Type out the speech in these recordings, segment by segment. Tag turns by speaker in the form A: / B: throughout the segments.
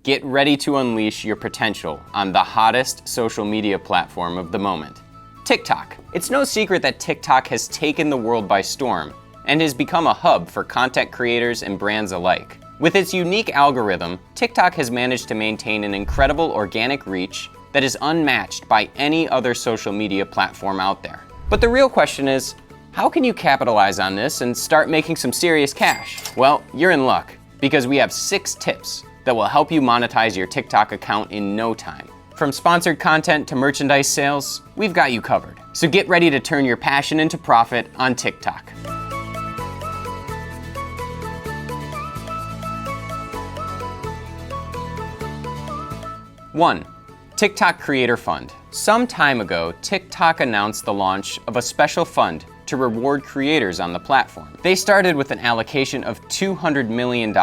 A: Get ready to unleash your potential on the hottest social media platform of the moment, TikTok. It's no secret that TikTok has taken the world by storm and has become a hub for content creators and brands alike. With its unique algorithm, TikTok has managed to maintain an incredible organic reach that is unmatched by any other social media platform out there. But the real question is, how can you capitalize on this and start making some serious cash? Well, you're in luck, because we have 6 tips that will help you monetize your TikTok account in no time. From sponsored content to merchandise sales, we've got you covered. So get ready to turn your passion into profit on TikTok. 1. TikTok Creator Fund. Some time ago, TikTok announced the launch of a special fund to reward creators on the platform. They started with an allocation of $200 million.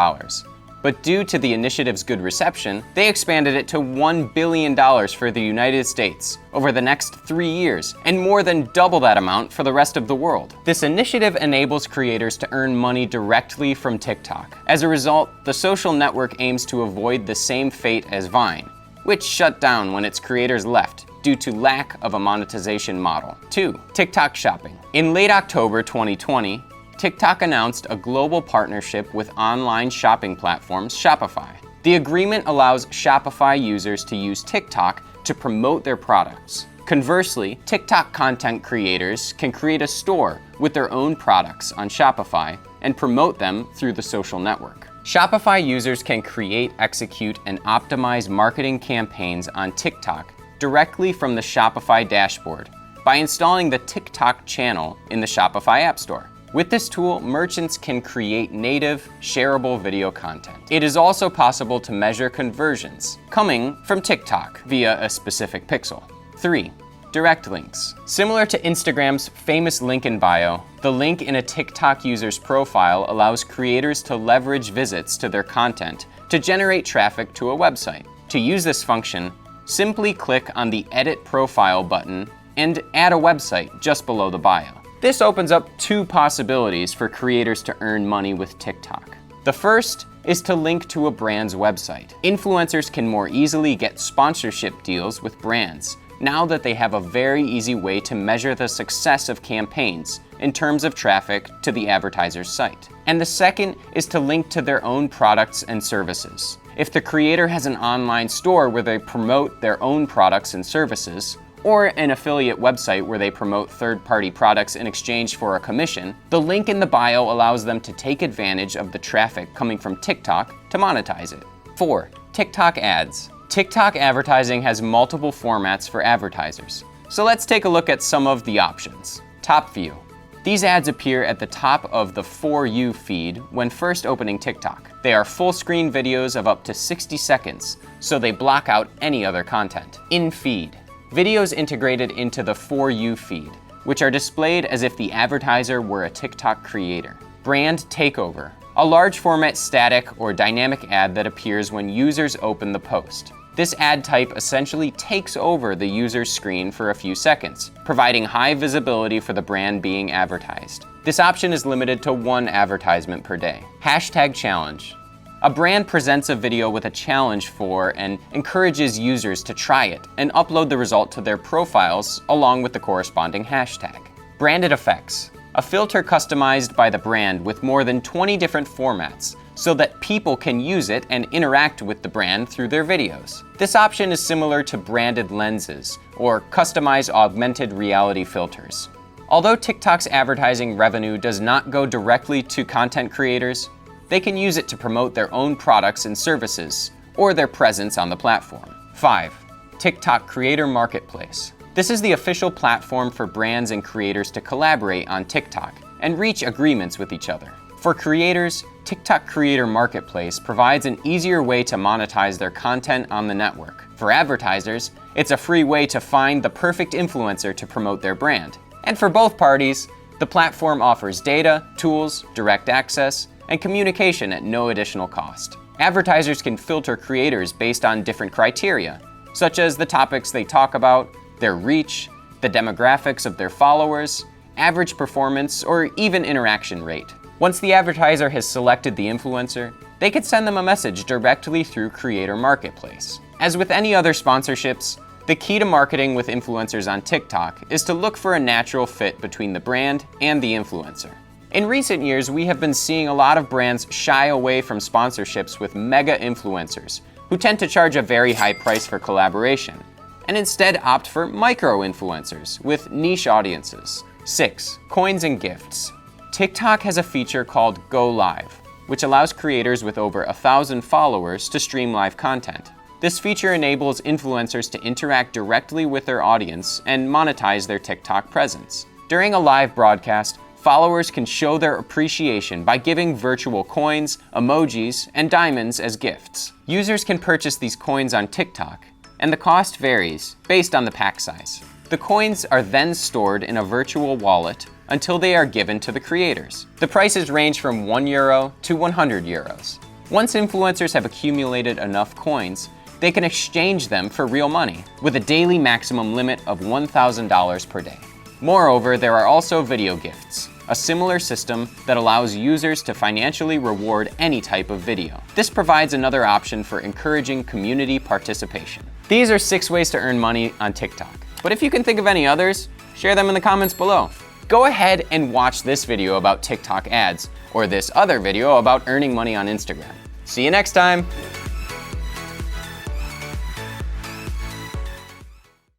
A: But due to the initiative's good reception, they expanded it to $1 billion for the United States over the next 3 years, and more than double that amount for the rest of the world. This initiative enables creators to earn money directly from TikTok. As a result, the social network aims to avoid the same fate as Vine, which shut down when its creators left due to lack of a monetization model. 2. TikTok Shopping. In late October 2020, TikTok announced a global partnership with online shopping platforms Shopify. The agreement allows Shopify users to use TikTok to promote their products. Conversely, TikTok content creators can create a store with their own products on Shopify and promote them through the social network. Shopify users can create, execute, and optimize marketing campaigns on TikTok directly from the Shopify dashboard by installing the TikTok channel in the Shopify App Store. With this tool, merchants can create native, shareable video content. It is also possible to measure conversions coming from TikTok via a specific pixel. 3. Direct links. Similar to Instagram's famous link in bio, the link in a TikTok user's profile allows creators to leverage visits to their content to generate traffic to a website. To use this function, simply click on the Edit Profile button and add a website just below the bio. This opens up 2 possibilities for creators to earn money with TikTok. The first is to link to a brand's website. Influencers can more easily get sponsorship deals with brands now that they have a very easy way to measure the success of campaigns in terms of traffic to the advertiser's site. And the second is to link to their own products and services. If the creator has an online store where they promote their own products and services, or an affiliate website where they promote third-party products in exchange for a commission, the link in the bio allows them to take advantage of the traffic coming from TikTok to monetize it. 4. TikTok Ads. TikTok advertising has multiple formats for advertisers. So let's take a look at some of the options. Top View. These ads appear at the top of the For You feed when first opening TikTok. They are full-screen videos of up to 60 seconds, so they block out any other content. In Feed. Videos integrated into the For You feed, which are displayed as if the advertiser were a TikTok creator. Brand Takeover, a large format static or dynamic ad that appears when users open the post. This ad type essentially takes over the user's screen for a few seconds, providing high visibility for the brand being advertised. This option is limited to 1 advertisement per day. Hashtag Challenge. A brand presents a video with a challenge for and encourages users to try it and upload the result to their profiles along with the corresponding hashtag. Branded Effects, a filter customized by the brand with more than 20 different formats so that people can use it and interact with the brand through their videos. This option is similar to branded lenses or customized augmented reality filters. Although TikTok's advertising revenue does not go directly to content creators, they can use it to promote their own products and services or their presence on the platform. 5. TikTok Creator Marketplace. This is the official platform for brands and creators to collaborate on TikTok and reach agreements with each other. For creators, TikTok Creator Marketplace provides an easier way to monetize their content on the network. For advertisers, it's a free way to find the perfect influencer to promote their brand. And for both parties, the platform offers data, tools, direct access, and communication at no additional cost. Advertisers can filter creators based on different criteria, such as the topics they talk about, their reach, the demographics of their followers, average performance, or even interaction rate. Once the advertiser has selected the influencer, they could send them a message directly through Creator Marketplace. As with any other sponsorships, the key to marketing with influencers on TikTok is to look for a natural fit between the brand and the influencer. In recent years, we have been seeing a lot of brands shy away from sponsorships with mega influencers, who tend to charge a very high price for collaboration, and instead opt for micro-influencers with niche audiences. 6. Coins and gifts. TikTok has a feature called Go Live, which allows creators with over 1,000 followers to stream live content. This feature enables influencers to interact directly with their audience and monetize their TikTok presence. During a live broadcast, followers can show their appreciation by giving virtual coins, emojis, and diamonds as gifts. Users can purchase these coins on TikTok, and the cost varies based on the pack size. The coins are then stored in a virtual wallet until they are given to the creators. The prices range from €1 to €100. Once influencers have accumulated enough coins, they can exchange them for real money, with a daily maximum limit of $1,000 per day. Moreover, there are also video gifts, a similar system that allows users to financially reward any type of video. This provides another option for encouraging community participation. These are 6 ways to earn money on TikTok. But if you can think of any others, share them in the comments below. Go ahead and watch this video about TikTok ads, or this other video about earning money on Instagram. See you next time!